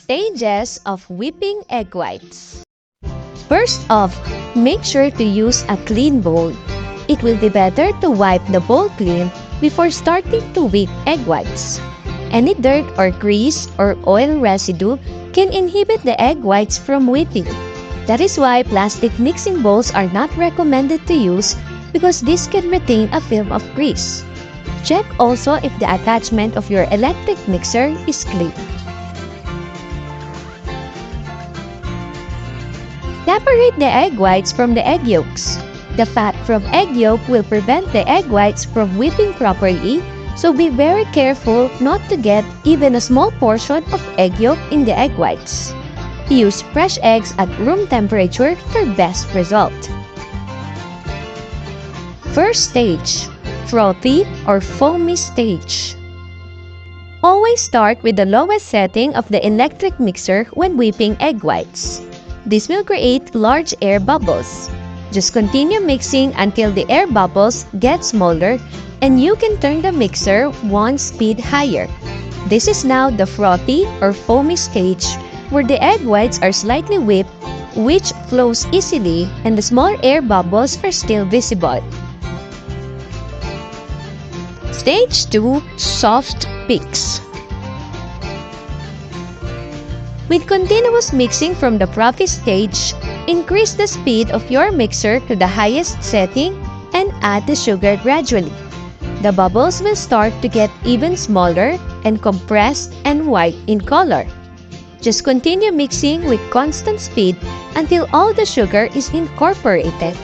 Stages of whipping egg whites. First off, make sure to use a clean bowl. It will be better to wipe the bowl clean before starting to whip egg whites. Any dirt or grease or oil residue can inhibit the egg whites from whipping. That is why plastic mixing bowls are not recommended to use because this can retain a film of grease. Check also if the attachment of your electric mixer is clean. Separate the egg whites from the egg yolks. The fat from egg yolk will prevent the egg whites from whipping properly, so be very careful not to get even a small portion of egg yolk in the egg whites. Use fresh eggs at room temperature for best result. First stage, frothy or foamy stage. Always start with the lowest setting of the electric mixer when whipping egg whites. This will create large air bubbles. Just continue mixing until the air bubbles get smaller and you can turn the mixer one speed higher. This is now the frothy or foamy stage where the egg whites are slightly whipped, which flows easily and the small air bubbles are still visible. Stage 2, soft peaks. With continuous mixing from the frothy stage, increase the speed of your mixer to the highest setting and add the sugar gradually. The bubbles will start to get even smaller and compressed and white in color. Just continue mixing with constant speed until all the sugar is incorporated.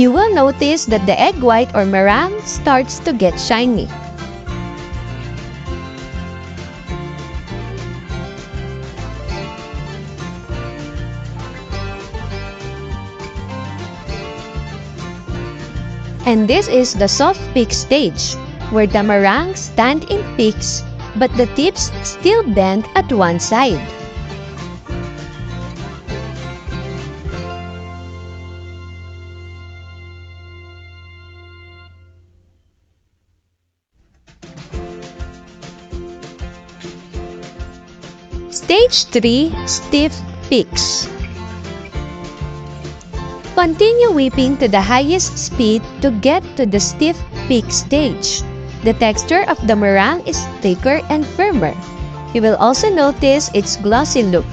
You will notice that the egg white or meringue starts to get shiny. And this is the soft peak stage, where the meringues stand in peaks, but the tips still bend at one side. Stage 3, stiff peaks. Continue whipping to the highest speed to get to the stiff peak stage. The texture of the meringue is thicker and firmer. You will also notice its glossy look.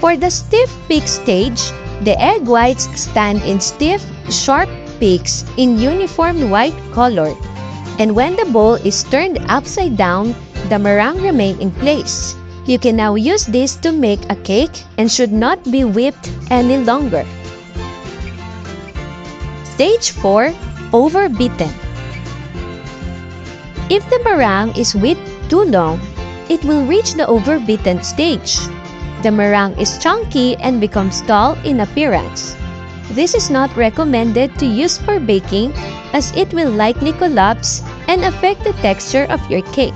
For the stiff peak stage, the egg whites stand in stiff, sharp peaks in uniform white color. And when the bowl is turned upside down, the meringue remains in place. You can now use this to make a cake and should not be whipped any longer. Stage 4, overbeaten. If the meringue is whipped too long, it will reach the overbeaten stage. The meringue is chunky and becomes dull in appearance. This is not recommended to use for baking as it will likely collapse and affect the texture of your cake.